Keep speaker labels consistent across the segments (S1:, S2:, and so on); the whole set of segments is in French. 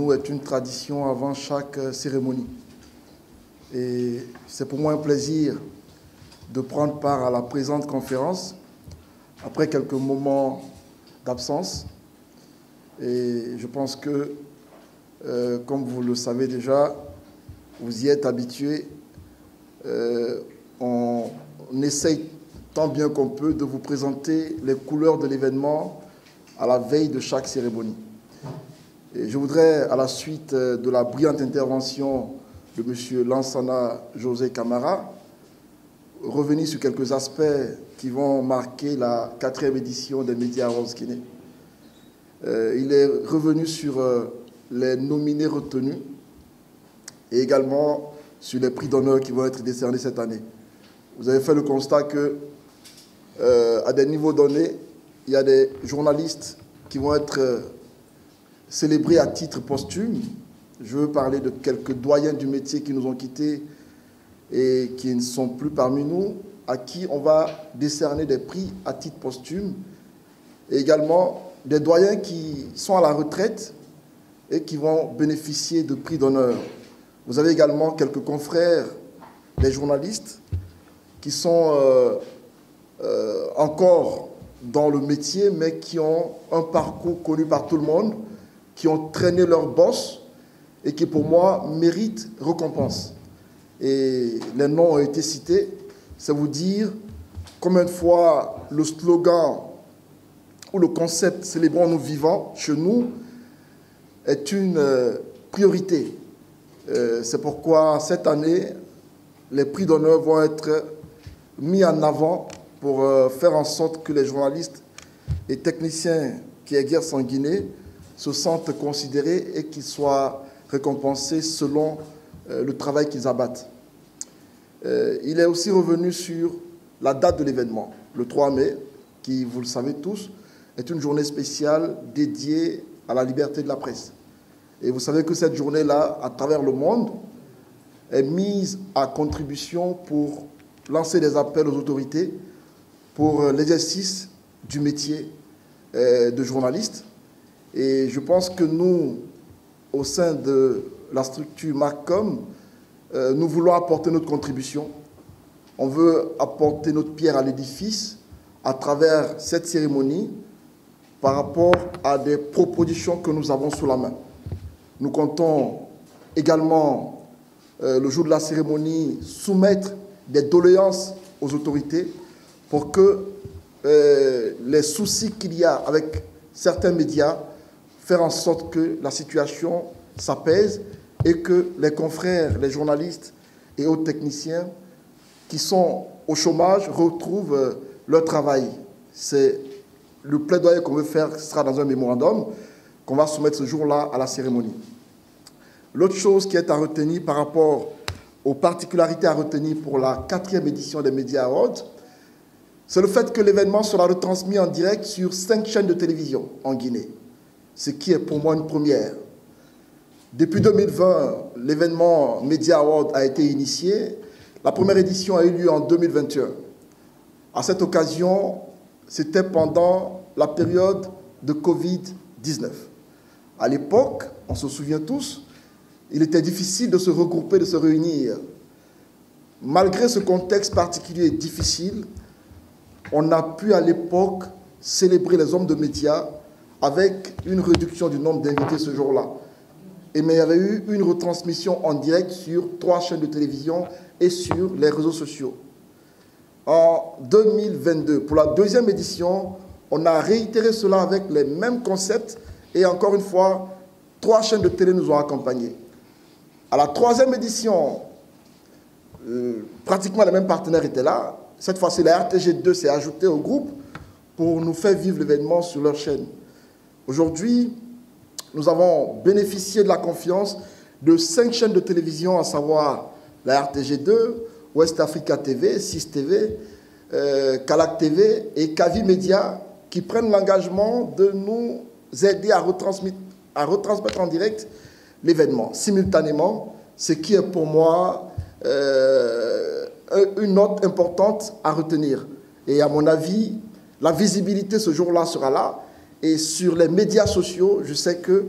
S1: Nous est une tradition avant chaque cérémonie. Et c'est pour moi un plaisir de prendre part à la présente conférence après quelques moments d'absence. Et je pense que, comme vous le savez déjà, vous y êtes habitués. On essaye tant bien qu'on peut de vous présenter les couleurs de l'événement à la veille de chaque cérémonie. Et je voudrais, à la suite de la brillante intervention de M. Lansana José Camara, revenir sur quelques aspects qui vont marquer la 4e édition des Médias Awards Guinée. Il est revenu sur les nominés retenus et également sur les prix d'honneur qui vont être décernés cette année. Vous avez fait le constat que, à des niveaux donnés, il y a des journalistes qui vont être célébrés à titre posthume. Je veux parler de quelques doyens du métier qui nous ont quittés et qui ne sont plus parmi nous, à qui on va décerner des prix à titre posthume, et également des doyens qui sont à la retraite et qui vont bénéficier de prix d'honneur. Vous avez également quelques confrères, des journalistes, qui sont encore dans le métier, mais qui ont un parcours connu par tout le monde, qui ont traîné leur boss et qui, pour moi, méritent récompense. Et les noms ont été cités. C'est vous dire combien de fois le slogan ou le concept « Célébrons-nous vivants » chez nous est une priorité. C'est pourquoi cette année, les prix d'honneur vont être mis en avant pour faire en sorte que les journalistes et techniciens qui exercent en Guinée se sentent considérés et qu'ils soient récompensés selon le travail qu'ils abattent. Il est aussi revenu sur la date de l'événement, le 3 mai, qui, vous le savez tous, est une journée spéciale dédiée à la liberté de la presse. Et vous savez que cette journée-là, à travers le monde, est mise à contribution pour lancer des appels aux autorités pour l'exercice du métier de journaliste. Et je pense que nous, au sein de la structure MACCOM, nous voulons apporter notre contribution. On veut apporter notre pierre à l'édifice à travers cette cérémonie par rapport à des propositions que nous avons sous la main. Nous comptons également, le jour de la cérémonie, soumettre des doléances aux autorités pour que les soucis qu'il y a avec certains médias, faire en sorte que la situation s'apaise et que les confrères, les journalistes et autres techniciens qui sont au chômage retrouvent leur travail. C'est le plaidoyer qu'on veut faire, ce sera dans un mémorandum qu'on va soumettre ce jour-là à la cérémonie. L'autre chose qui est à retenir par rapport aux particularités à retenir pour la 4e édition des Médias Awards, c'est le fait que l'événement sera retransmis en direct sur 5 chaînes de télévision en Guinée, ce qui est pour moi une première. Depuis 2020, l'événement Media Award a été initié. La première édition a eu lieu en 2021. À cette occasion, c'était pendant la période de Covid-19. À l'époque, on se souvient tous, il était difficile de se regrouper, de se réunir. Malgré ce contexte particulier et difficile, on a pu à l'époque célébrer les hommes de médias avec une réduction du nombre d'invités ce jour-là. Mais il y avait eu une retransmission en direct sur 3 chaînes de télévision et sur les réseaux sociaux. En 2022, pour la 2e édition, on a réitéré cela avec les mêmes concepts et encore une fois, 3 chaînes de télé nous ont accompagnés. À la 3e édition, pratiquement les mêmes partenaires étaient là. Cette fois-ci, la RTG2 s'est ajoutée au groupe pour nous faire vivre l'événement sur leur chaîne. Aujourd'hui, nous avons bénéficié de la confiance de 5 chaînes de télévision, à savoir la RTG2, West Africa TV, 6 TV, Calac TV et Kavi Media, qui prennent l'engagement de nous aider à retransmettre en direct l'événement simultanément, ce qui est pour moi une note importante à retenir. Et à mon avis, la visibilité ce jour-là sera là. Et sur les médias sociaux, je sais que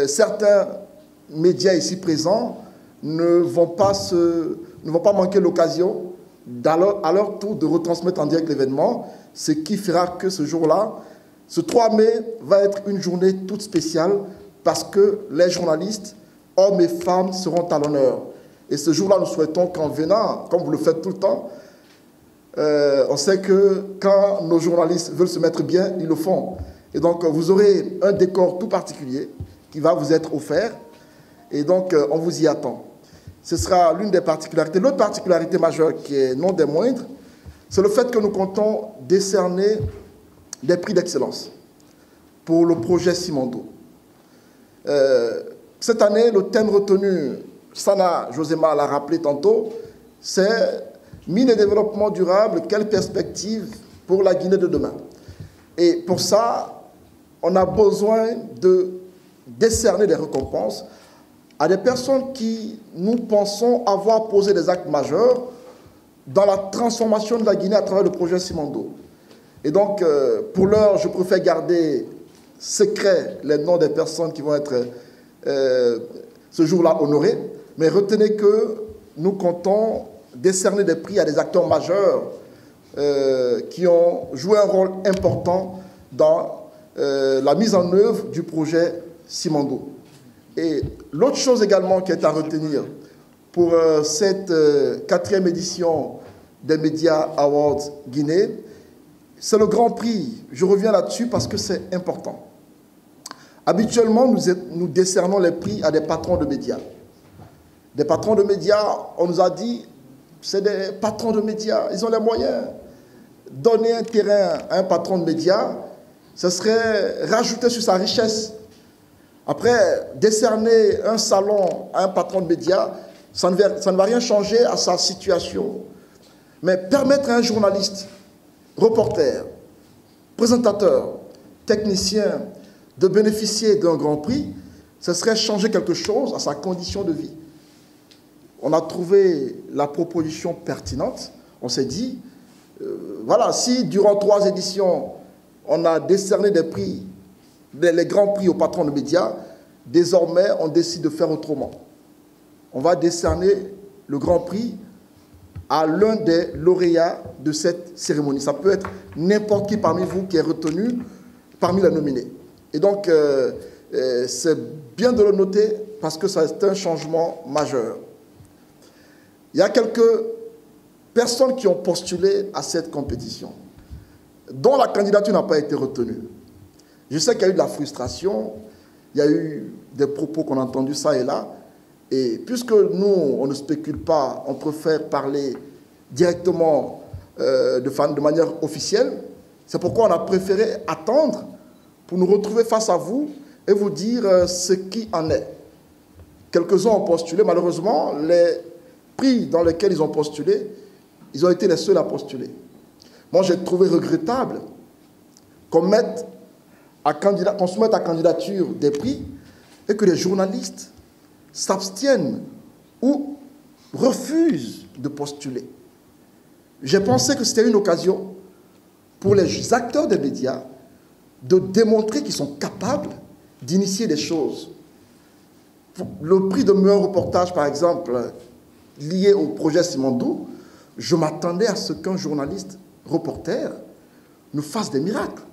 S1: certains médias ici présents ne vont pas manquer l'occasion à leur tour de retransmettre en direct l'événement, ce qui fera que ce jour-là, ce 3 mai, va être une journée toute spéciale parce que les journalistes, hommes et femmes, seront à l'honneur. Et ce jour-là, nous souhaitons qu'en venant, comme vous le faites tout le temps, on sait que quand nos journalistes veulent se mettre bien, ils le font. Et donc, vous aurez un décor tout particulier qui va vous être offert. Et donc, on vous y attend. Ce sera l'une des particularités. L'autre particularité majeure, qui est non des moindres, c'est le fait que nous comptons décerner des prix d'excellence pour le projet Cimando. Cette année, le thème retenu, Sana Josema l'a rappelé tantôt, c'est mine et développement durable, quelle perspective pour la Guinée de demain. Et pour ça, on a besoin de décerner des récompenses à des personnes qui, nous pensons, avoir posé des actes majeurs dans la transformation de la Guinée à travers le projet Cimando. Et donc, pour l'heure, je préfère garder secret les noms des personnes qui vont être ce jour-là honorées, mais retenez que nous comptons décerner des prix à des acteurs majeurs qui ont joué un rôle important dans la mise en œuvre du projet Cimando. Et l'autre chose également qui est à retenir pour cette 4e édition des Media Awards Guinée, c'est le Grand Prix. Je reviens là-dessus parce que c'est important. Habituellement, nous décernons les prix à des patrons de médias. Des patrons de médias, on nous a dit, c'est des patrons de médias, ils ont les moyens. Donner un terrain à un patron de médias, ce serait rajouter sur sa richesse. Après, décerner un salon à un patron de médias, ça ne va rien changer à sa situation. Mais permettre à un journaliste, reporter, présentateur, technicien, de bénéficier d'un grand prix, ce serait changer quelque chose à sa condition de vie. On a trouvé la proposition pertinente. On s'est dit, voilà, si durant 3 éditions, on a décerné des prix, les grands prix aux patrons de médias, désormais, on décide de faire autrement. On va décerner le grand prix à l'un des lauréats de cette cérémonie. Ça peut être n'importe qui parmi vous qui est retenu parmi les nominés. Et donc, c'est bien de le noter parce que c'est un changement majeur. Il y a quelques personnes qui ont postulé à cette compétition, dont la candidature n'a pas été retenue. Je sais qu'il y a eu de la frustration, il y a eu des propos qu'on a entendus ça et là, et puisque nous, on ne spécule pas, on préfère parler directement de manière officielle, c'est pourquoi on a préféré attendre pour nous retrouver face à vous et vous dire ce qui en est. Quelques-uns ont postulé, malheureusement, les prix dans lesquels ils ont postulé, ils ont été les seuls à postuler. Moi, j'ai trouvé regrettable qu'on soumette à candidature des prix et que les journalistes s'abstiennent ou refusent de postuler. J'ai pensé que c'était une occasion pour les acteurs des médias de démontrer qu'ils sont capables d'initier des choses. Le prix de meilleur reportage, par exemple, lié au projet Cimando, je m'attendais à ce qu'un journaliste reporter nous fasse des miracles,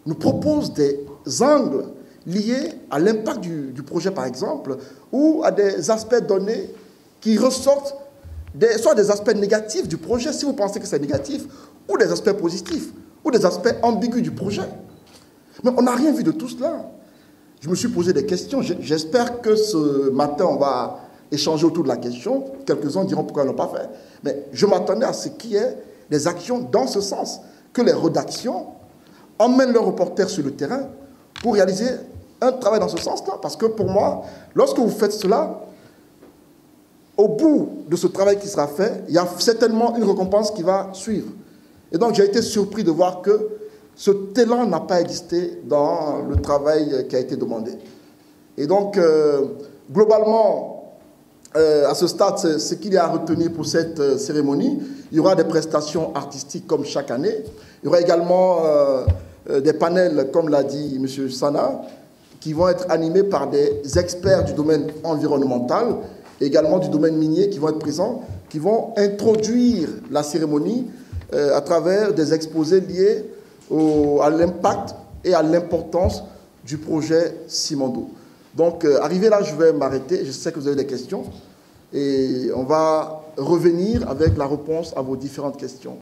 S1: nous propose des angles liés à l'impact du projet, par exemple, ou à des aspects donnés qui ressortent, soit des aspects négatifs du projet, si vous pensez que c'est négatif, ou des aspects positifs, ou des aspects ambigus du projet. Mais on n'a rien vu de tout cela. Je me suis posé des questions. J'espère que ce matin, on va échanger autour de la question. Quelques-uns diront pourquoi ils ne l'ont pas fait. Mais je m'attendais à ce qu'il y ait des actions dans ce sens, que les rédactions emmènent leurs reporters sur le terrain pour réaliser un travail dans ce sens-là. Parce que pour moi, lorsque vous faites cela, au bout de ce travail qui sera fait, il y a certainement une récompense qui va suivre. Et donc, j'ai été surpris de voir que ce talent n'a pas existé dans le travail qui a été demandé. Et donc, globalement, à ce stade, ce qu'il y a à retenir pour cette cérémonie, il y aura des prestations artistiques comme chaque année. Il y aura également des panels, comme l'a dit M. Sana, qui vont être animés par des experts du domaine environnemental, également du domaine minier, qui vont être présents, qui vont introduire la cérémonie à travers des exposés liés à l'impact et à l'importance du projet Simandou. Donc, arrivé là, je vais m'arrêter. Je sais que vous avez des questions et on va revenir avec la réponse à vos différentes questions.